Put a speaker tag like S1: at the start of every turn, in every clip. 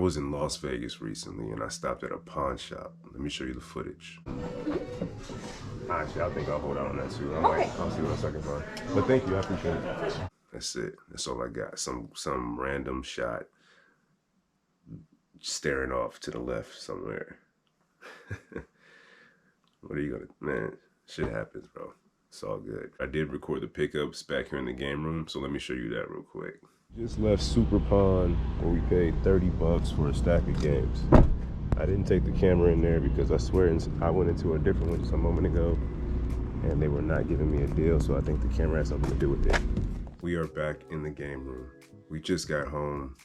S1: was in Las Vegas recently and I stopped at a pawn shop. Let me show you the footage. Actually, I think I'll hold out on that too. I'll see what else I can find. But thank you, I appreciate it. That's it. That's all I got. Some random shot staring off to the left somewhere. What are you gonna, man, shit happens, bro. It's all good. I did record the pickups back here in the game room, so let me show you that real quick. Just left Super Pawn where we paid 30 bucks for a stack of games. I didn't take the camera in there because I swear I went into a different one just a moment ago and they were not giving me a deal, so I think the camera had something to do with it. We are back in the game room. We just got home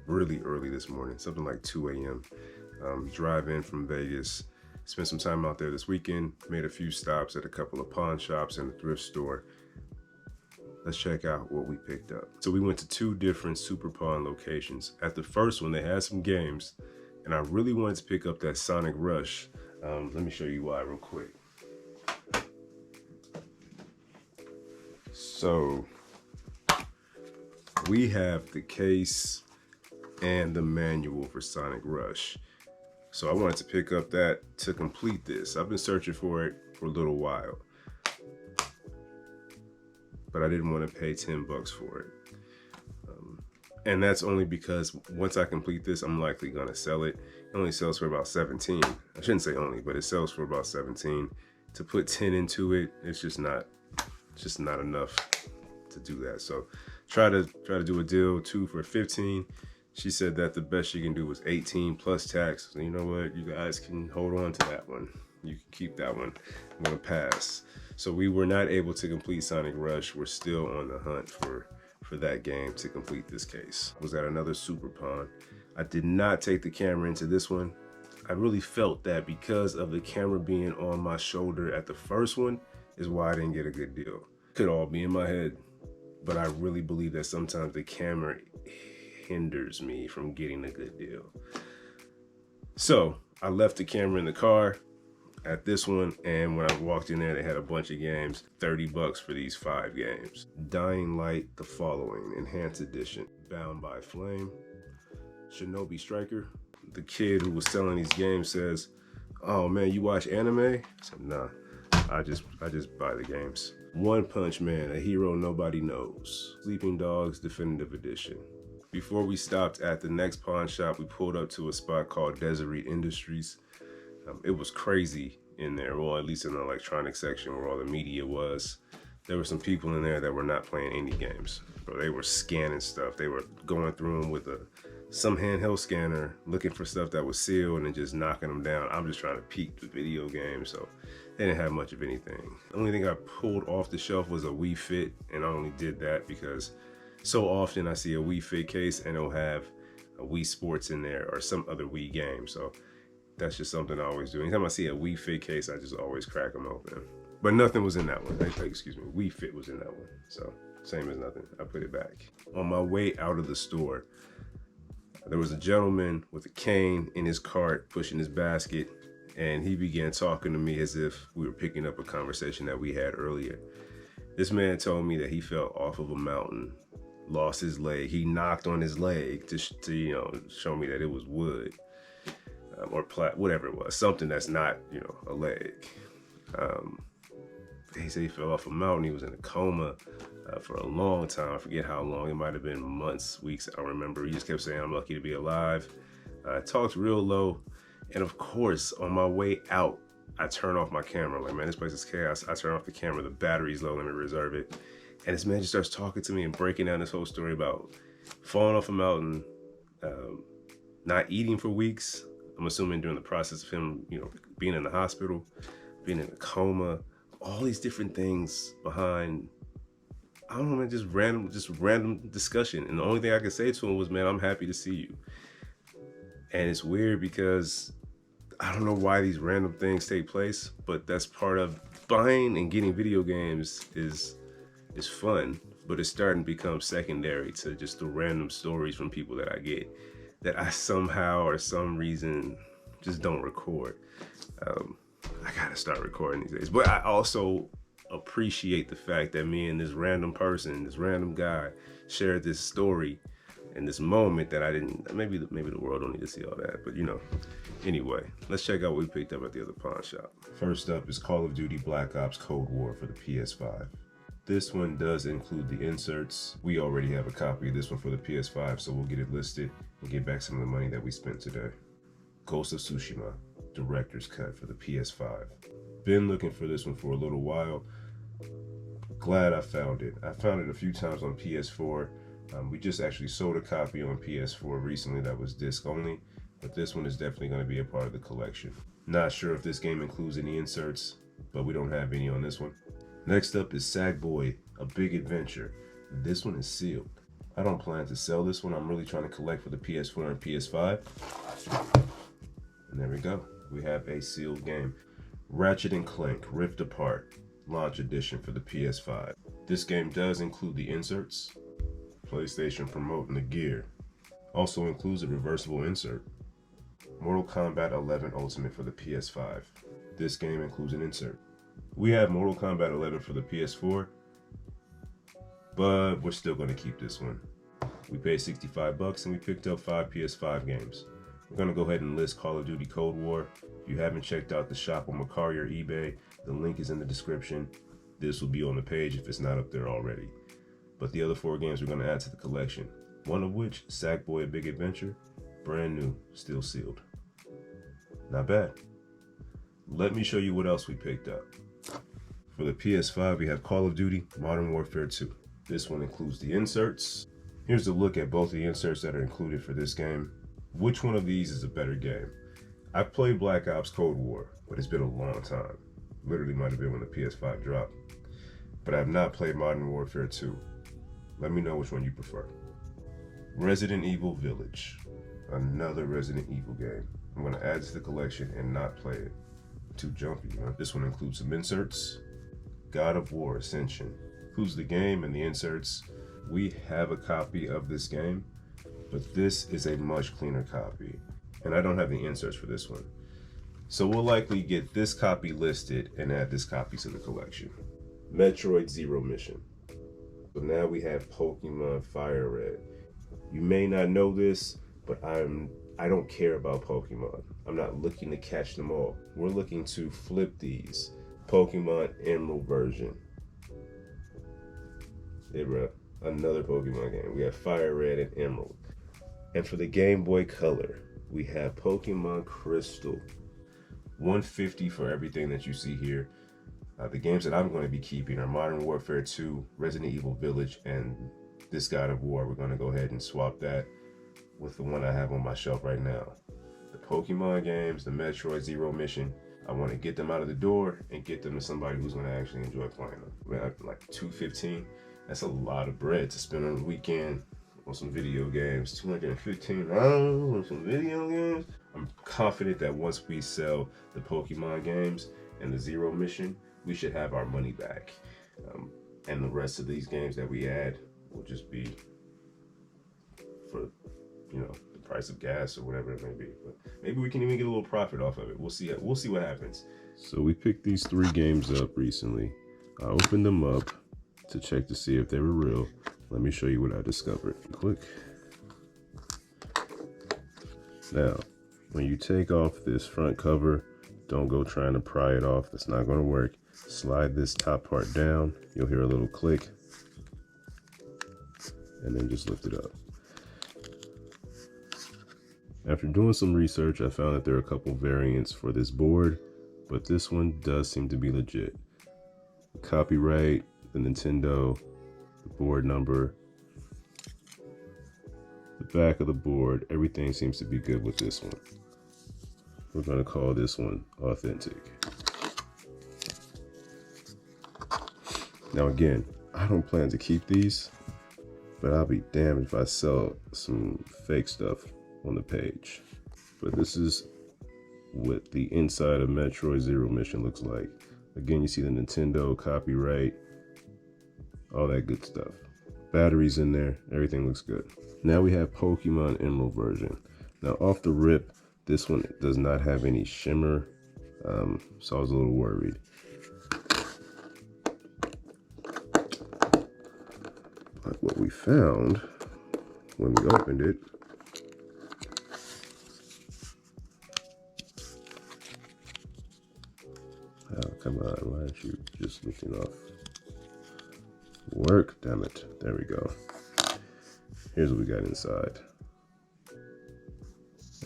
S1: really early this morning, something like 2 a.m. Drive in from Vegas. Spent some time out there this weekend, made a few stops at a couple of pawn shops and a thrift store. Let's check out what we picked up. So we went to 2 different Super Pawn locations. At the first one, they had some games, and I really wanted to pick up that Sonic Rush. Let me show you why real quick. So we have the case and the manual for Sonic Rush. So I wanted to pick up that to complete this. I've been searching for it for a little while, but I didn't want to pay 10 bucks for it. And that's only because once I complete this, I'm likely gonna sell it. It only sells for about 17. I shouldn't say only, but it sells for about 17. To put 10 into it, it's just not enough to do that. So try to do a deal, 2 for 15. She said that the best she can do was 18 plus tax. So you know what? You guys can hold on to that one. You can keep that one. I'm gonna pass. So we were not able to complete Sonic Rush. We're still on the hunt for that game to complete this case. Was at another Super Pawn. I did not take the camera into this one. I really felt that because of the camera being on my shoulder at the first one is why I didn't get a good deal. Could all be in my head, but I really believe that sometimes the camera hinders me from getting a good deal. So I left the camera in the car at this one, and when I walked in there, they had a bunch of games, 30 bucks for these 5 games. Dying Light, The Following, Enhanced Edition, Bound by Flame, Shinobi Striker. The kid who was selling these games says, "Oh man, you watch anime?" I said, "Nah, I just buy the games." One Punch Man, A Hero Nobody Knows, Sleeping Dogs Definitive Edition. Before we stopped at the next pawn shop, we pulled up to a spot called Desiree Industries. It was crazy in there, or at least in the electronics section where all the media was. There were some people in there that were not playing any games. Bro, they were scanning stuff. They were going through them with some handheld scanner, looking for stuff that was sealed and just knocking them down. I'm just trying to peek the video game, so they didn't have much of anything. The only thing I pulled off the shelf was a Wii Fit, and I only did that because so often I see a Wii Fit case and it'll have a Wii Sports in there or some other Wii game. So that's just something I always do. Anytime I see a Wii Fit case, I just always crack them open. But nothing was in that one. Excuse me, Wii Fit was in that one. So same as nothing, I put it back. On my way out of the store, there was a gentleman with a cane in his cart pushing his basket, and he began talking to me as if we were picking up a conversation that we had earlier. This man told me that he fell off of a mountain, lost his leg. He knocked on his leg to show me that it was wood or whatever it was, something that's not, a leg. He said he fell off a mountain. He was in a coma for a long time. I forget how long. It might have been months, weeks. I don't remember. He just kept saying, "I'm lucky to be alive." Talked real low. And of course, on my way out, I turn off my camera. Like, man, this place is chaos. I turn off the camera. The battery's low. Let me reserve it. And this man just starts talking to me and breaking down this whole story about falling off a mountain, not eating for weeks. I'm assuming during the process of him, being in the hospital, being in a coma, all these different things behind, I don't know, man, just random discussion. And the only thing I could say to him was, "Man, I'm happy to see you." And it's weird because I don't know why these random things take place, but that's part of buying and getting video games is fun, but it's starting to become secondary to just the random stories from people that I get that I somehow or some reason just don't record. I gotta start recording these days, but I also appreciate the fact that me and this random person, this random guy, shared this story in this moment that I didn't, maybe the world don't need to see all that, but you know. Anyway, let's check out what we picked up at the other pawn shop. First up is Call of Duty Black Ops Cold War for the PS5. This one does include the inserts. We already have a copy of this one for the PS5, so we'll get it listed and get back some of the money that we spent today. Ghost of Tsushima, Director's Cut for the PS5. Been looking for this one for a little while. Glad I found it. I found it a few times on PS4. We just actually sold a copy on PS4 recently that was disc only, but this one is definitely going to be a part of the collection. Not sure if this game includes any inserts, but we don't have any on this one. Next up is Sackboy, A Big Adventure. This one is sealed. I don't plan to sell this one. I'm really trying to collect for the PS4 and PS5. And there we go. We have a sealed game. Ratchet & Clank Rift Apart, Launch Edition for the PS5. This game does include the inserts. PlayStation promoting the gear. Also includes a reversible insert. Mortal Kombat 11 Ultimate for the PS5. This game includes an insert. We have Mortal Kombat 11 for the PS4, but we're still going to keep this one. We paid $65 and we picked up 5 PS5 games. We're going to go ahead and list Call of Duty Cold War. If you haven't checked out the shop on Mercari or eBay, the link is in the description. This will be on the page if it's not up there already. But the other 4 games we're going to add to the collection, one of which, Sackboy: A Big Adventure, brand new, still sealed. Not bad. Let me show you what else we picked up. For the PS5, we have Call of Duty Modern Warfare 2. This one includes the inserts. Here's a look at both the inserts that are included for this game. Which one of these is a better game? I played Black Ops Cold War, but it's been a long time. Literally might have been when the PS5 dropped. But I have not played Modern Warfare 2. Let me know which one you prefer. Resident Evil Village. Another Resident Evil game. I'm going to add to the collection and not play it. Too jumpy, huh? This one includes some inserts. God of War Ascension. Includes the game and the inserts. We have a copy of this game, but this is a much cleaner copy. And I don't have the inserts for this one. So we'll likely get this copy listed and add this copy to the collection. Metroid Zero Mission. So now we have Pokemon Fire Red. You may not know this, but I don't care about Pokemon. I'm not looking to catch them all. We're looking to flip these. Pokemon Emerald version. Yeah, bro. Another Pokemon game. We have Fire Red and Emerald. And for the Game Boy Color, we have Pokemon Crystal. $150 for everything that you see here. The games that I'm going to be keeping are Modern Warfare 2, Resident Evil Village, and this God of War. We're going to go ahead and swap that with the one I have on my shelf right now. The Pokemon games, the Metroid Zero Mission, I want to get them out of the door and get them to somebody who's going to actually enjoy playing them. Man, like $215, that's a lot of bread to spend on the weekend on some video games. $215 on some video games. I'm confident that once we sell the Pokemon games and the Zero Mission, we should have our money back. And the rest of these games that we add will just be for, you know, the price of gas or whatever it may be. But maybe we can even get a little profit off of it. We'll see. We'll see what happens. So we picked these 3 games up recently. I opened them up to check to see if they were real. Let me show you what I discovered. Click. Now, when you take off this front cover, don't go trying to pry it off. That's not going to work. Slide this top part down. You'll hear a little click. And then just lift it up. After doing some research, I found that there are a couple variants for this board, but this one does seem to be legit. Copyright, the Nintendo, the board number, the back of the board, everything seems to be good with this one. We're going to call this one Authentic. Now again, I don't plan to keep these, but I'll be damned if I sell some fake stuff on the page. But this is what the inside of Metroid Zero Mission looks like. Again, you see the Nintendo, copyright, all that good stuff. Batteries in there, everything looks good. Now we have Pokemon Emerald version. Now off the rip, this one does not have any shimmer, so I was a little worried. But what we found when we opened it. Oh, come on, why aren't you just lifting off? Work, damn it. There we go. Here's what we got inside.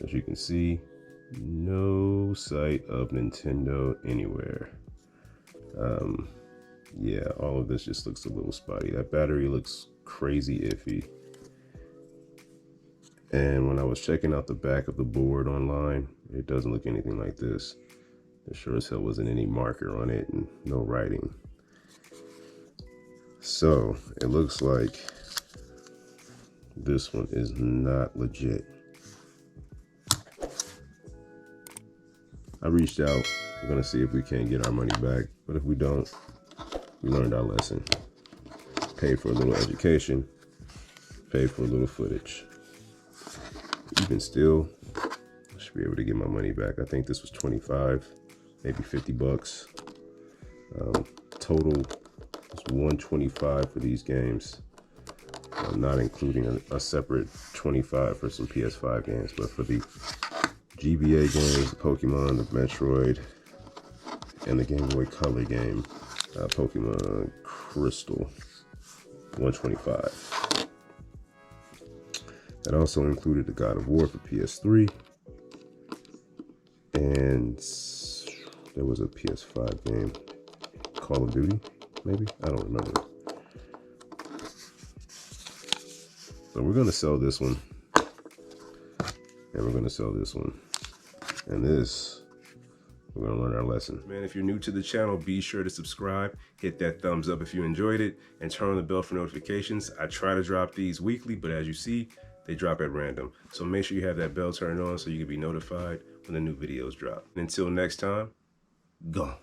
S1: As you can see, no sight of Nintendo anywhere. Yeah, all of this just looks a little spotty. That battery looks crazy iffy. And when I was checking out the back of the board online, it doesn't look anything like this. There sure as hell wasn't any marker on it and no writing. So it looks like this one is not legit. I reached out. We're gonna see if we can get our money back, but if we don't, we learned our lesson. Paid for a little education, paid for a little footage. Even still, I should be able to get my money back. I think this was 25, maybe 50 bucks. Total was 125 for these games. Not including a separate 25 for some PS5 games, but for the GBA games, the Pokemon, the Metroid, and the Game Boy Color game, Pokemon Crystal, 125. That also included the God of War for PS3, and there was a PS5 game, Call of Duty, maybe? I don't remember. So we're gonna sell this one, and we're gonna sell this one, and this, we're gonna learn our lesson. Man, if you're new to the channel, be sure to subscribe, hit that thumbs up if you enjoyed it, and turn on the bell for notifications. I try to drop these weekly, but as you see, they drop at random. So make sure you have that bell turned on so you can be notified when the new videos drop. And until next time, gone.